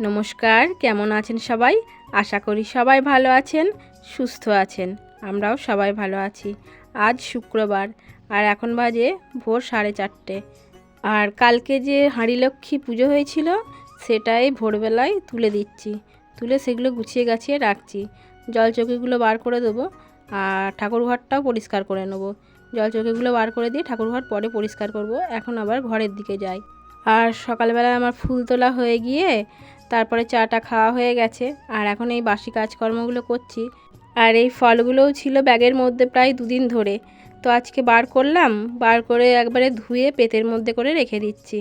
নমস্কার, কেমন আছেন সবাই? আশা করি সবাই ভালো আছেন, সুস্থ আছেন। আমরাও সবাই ভালো আছি। আজ শুক্রবার আর এখন বাজে ভোর 4:30। আর কালকে যে হাঁড়ি লক্ষ্মী পুজো হয়েছিল সেটাই ভোরবেলায় তুলে দিচ্ছি। তুলে সেগুলো গুছিয়ে গাছিয়ে রাখছি। জলচৌকিগুলো বার করে দেবো আর ঠাকুরঘরটাও পরিষ্কার করে নেবো। জলচৌকিগুলো বার করে দিয়ে ঠাকুরঘর পরে পরিষ্কার করব। এখন আবার ঘরের দিকে যাই। আর সকালবেলায় আমার ফুল তোলা হয়ে গিয়ে তারপরে চাটা খাওয়া হয়ে গেছে। আর এখন এই বাসি কাজকর্মগুলো করছি। আর এই ফলগুলোও ছিল ব্যাগের মধ্যে প্রায় 2 দিন ধরে। তো আজকে বার করলাম, বার করে একবারে ধুয়ে পেতের মধ্যে করে রেখে দিচ্ছি।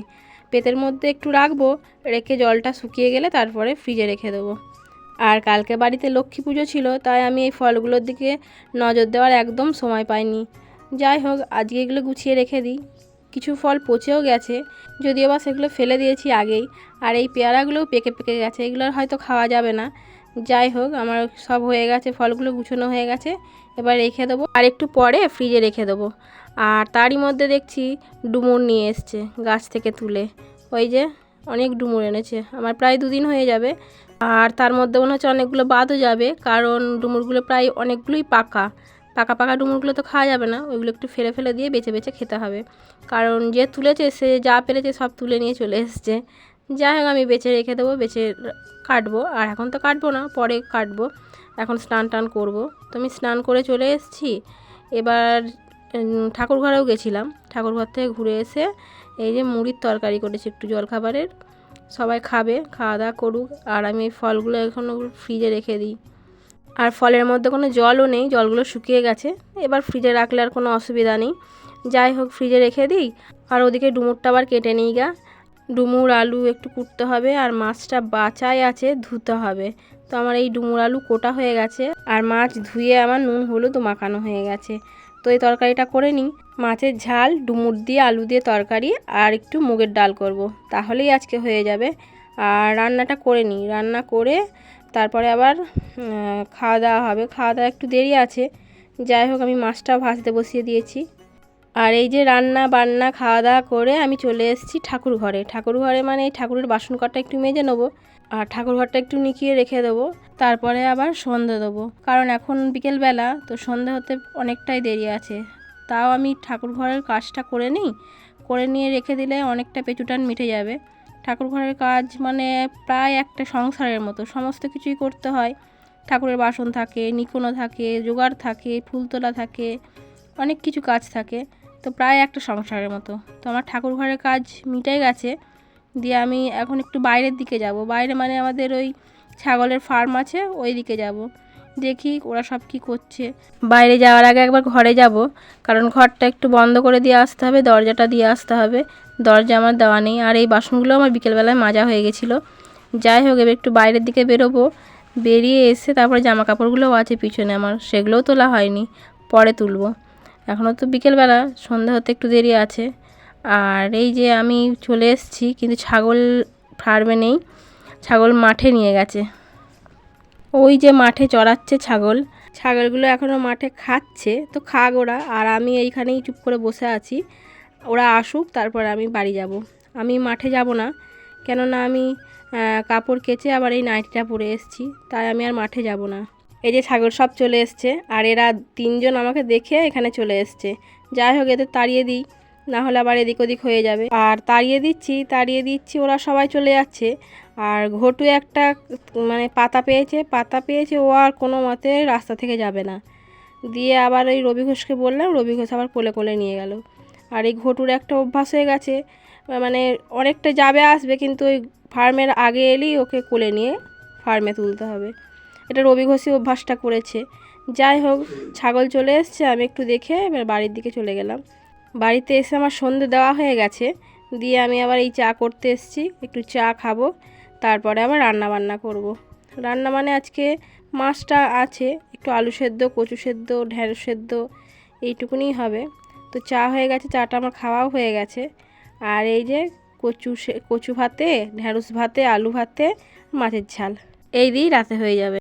পেতের মধ্যে একটু রাখবো, রেখে জলটা শুকিয়ে গেলে তারপরে ফ্রিজে রেখে দেবো। আর কালকে বাড়িতে লক্ষ্মী পুজো ছিল, তাই আমি এই ফলগুলোর দিকে নজর দেওয়ার একদম সময় পাইনি। যাই হোক, আজকে এগুলো গুছিয়ে রেখে দিই। কিছু ফল পচেও গেছে, যদিও বা সেগুলো ফেলে দিয়েছি আগেই। আর এই পেয়ারাগুলোও পেকে পেকে গেছে, এগুলো হয়তো খাওয়া যাবে না। যাই হোক, আমার সব হয়ে গেছে, ফলগুলো গুছানো হয়ে গেছে। এবার রেখে দেবো, আর একটু পরে ফ্রিজে রেখে দেবো। আর তারই মধ্যে দেখছি ডুমুর নিয়ে এসছে গাছ থেকে তুলে। ওই যে অনেক ডুমুর এনেছে, আমার প্রায় 2 দিন হয়ে যাবে। আর তার মধ্যে মনে হচ্ছে অনেকগুলো বাদও যাবে, কারণ ডুমুরগুলো প্রায় অনেকগুলোই পাকা পাকা ডুমুরগুলো তো খাওয়া যাবে না। ওইগুলো একটু ফেলে ফেলে দিয়ে বেছে বেছে খেতে হবে, কারণ যে তুলেছে সে যা পেরেছে সব তুলে নিয়ে চলে এসছে। যাই হোক, আমি বেছে রেখে দেবো, বেছে কাটবো। আর এখন তো কাটবো না, পরে কাটবো। এখন স্নান টান করবো। তো আমি স্নান করে চলে এসেছি। এবার ঠাকুর ঘরেও গেছিলাম। ঠাকুরঘর থেকে ঘুরে এসে এই যে মুড়ির তরকারি করেছি একটু জলখাবারের। সবাই খাবে, খাওয়া দাওয়া করুক। আর আমি এই ফলগুলো এখন ফ্রিজে রেখে দিই। আর ফলের মধ্যে কোনো জলও নেই, জলগুলো শুকিয়ে গেছে। এবার ফ্রিজে রাখলে আর কোনো অসুবিধা নেই। যাই হোক, ফ্রিজে রেখে দিই। আর ওদিকে ডুমুরটা আবার কেটে নিই গা। ডুমুর আলু একটু কুটতে হবে, আর মাছটা বাছাই আছে, ধুতে হবে। তো আমার এই ডুমুর আলু কোটা হয়ে গেছে, আর মাছ ধুয়ে আমার নুন হলুদ মাখানো হয়ে গেছে। তো এই তরকারিটা করে নিই। মাছের ঝাল, ডুমুর দিয়ে আলু দিয়ে তরকারি, আর একটু মুগের ডাল করব, তাহলেই আজকে হয়ে যাবে। আর রান্নাটা করে নিই, রান্না করে তারপরে আবার খাওয়া দাওয়া হবে। খাওয়া দাওয়া একটু দেরি আছে। যাই হোক, আমি মাছটা ভাজতে বসিয়ে দিয়েছি। আর এই যে রান্না বান্না খাওয়া দাওয়া করে আমি চলে এসেছি ঠাকুর ঘরে। ঠাকুর ঘরে মানে এই ঠাকুরের বাসন কটা একটু মেজে নেবো, আর ঠাকুর ঘরটা একটু নিকিয়ে রেখে দেবো। তারপরে আবার সন্ধে দেবো, কারণ এখন বিকেলবেলা, তো সন্ধে হতে অনেকটাই দেরি আছে। তাও আমি ঠাকুর ঘরের কাজটা করে নিই, করে নিয়ে রেখে দিলে অনেকটা পেঁচুটান মিটে যাবে। ঠাকুর ঘরের কাজ মানে প্রায় একটা সংসারের মতো, সমস্ত কিছুই করতে হয়। ঠাকুরের বাসন থাকে, নিকোনো থাকে, জোগাড় থাকে, ফুল তোলা থাকে, অনেক কিছু কাজ থাকে। তো প্রায় একটা সংসারের মতো। তো আমার ঠাকুর ঘরের কাজ মিটে গেছে। দিয়ে আমি এখন একটু বাইরের দিকে যাব। বাইরে মানে আমাদের ওই ছাগলের ফার্ম আছে, ওই দিকে যাব। দেখি ওরা সব কি করছে। বাইরে যাওয়ার আগে একবার ঘরে যাব, কারণ ঘরটা একটু বন্ধ করে দিয়ে আসতে হবে, দরজাটা দিয়ে আসতে হবে। দরজা আমার দেওয়া নেই। আর এই বাসনগুলো আমার বিকেলবেলায় মাজা হয়ে গেছিলো। যাই হোক, এবার একটু বাইরের দিকে বেরোবো। বেরিয়ে এসে তারপরে জামা কাপড়গুলোও আছে পিছনে আমার, সেগুলোও তোলা হয়নি, পরে তুলবো। এখনও তো বিকেলবেলা, সন্ধ্যা হতে একটু দেরি আছে। আর এই যে আমি চলে এসেছি, কিন্তু ছাগল ফার্মে নেই, ছাগল মাঠে নিয়ে গেছে। ওই যে মাঠে চড়াচ্ছে ছাগল, ছাগলগুলো এখনও মাঠে খাচ্ছে। তো খাক ওরা, আর আমি এইখানেই চুপ করে বসে আছি। ওরা আসুক, তারপর আমি বাড়ি যাব। আমি মাঠে যাব না, কেননা আমি কাপড় কেচে আবার এই নাইটিটা পরে এসেছি, তাই আমি আর মাঠে যাব না। এই যে ছাগল সব চলে এসছে, আর এরা 3 জন আমাকে দেখে এখানে চলে এসছে। যাই হোক, এদের তাড়িয়ে দিই, না হলে আবার এদিক ওদিক হয়ে যাবে। আর তাড়িয়ে দিচ্ছি, ওরা সবাই চলে যাচ্ছে। আর ঘটু একটা মানে পাতা পেয়েছে, ও আর কোনো মতে রাস্তা থেকে যাবে না। দিয়ে আবার ওই রবি ঘোষকে বললাম, রবি ঘোষ আবার কোলে কোলে নিয়ে গেল। আর এই ঘটুর একটা অভ্যাস হয়ে গেছে, মানে অনেকটা যাবে আসবে, কিন্তু ওই ফার্মের আগে এলেই ওকে কোলে নিয়ে ফার্মে তুলতে হবে। এটা রবি ঘোষই অভ্যাসটা করেছে। যাই হোক, ছাগল চলে এসছে, আমি একটু দেখে এবার বাড়ির দিকে চলে গেলাম। বাড়িতে এসে আমার সন্ধে দেওয়া হয়ে গেছে। দিয়ে আমি আবার এই চা করতে এসেছি, একটু চা খাবো, তারপরে আবার রান্না বান্না করব। রান্না মানে আজকে মাছটা আছে, একটু আলু সেদ্ধ, কচু সেদ্ধ, ঢেঁড়স সেদ্ধ, এইটুকুনি হবে। তো চা হয়ে গেছে, চাটা আমার খাওয়াও হয়ে গেছে। আর এই যে কচু ভাতে, ঢেঁড়স ভাতে, আলু ভাতে, মাছের ঝাল, এই দিয়েই রাতে হয়ে যাবে।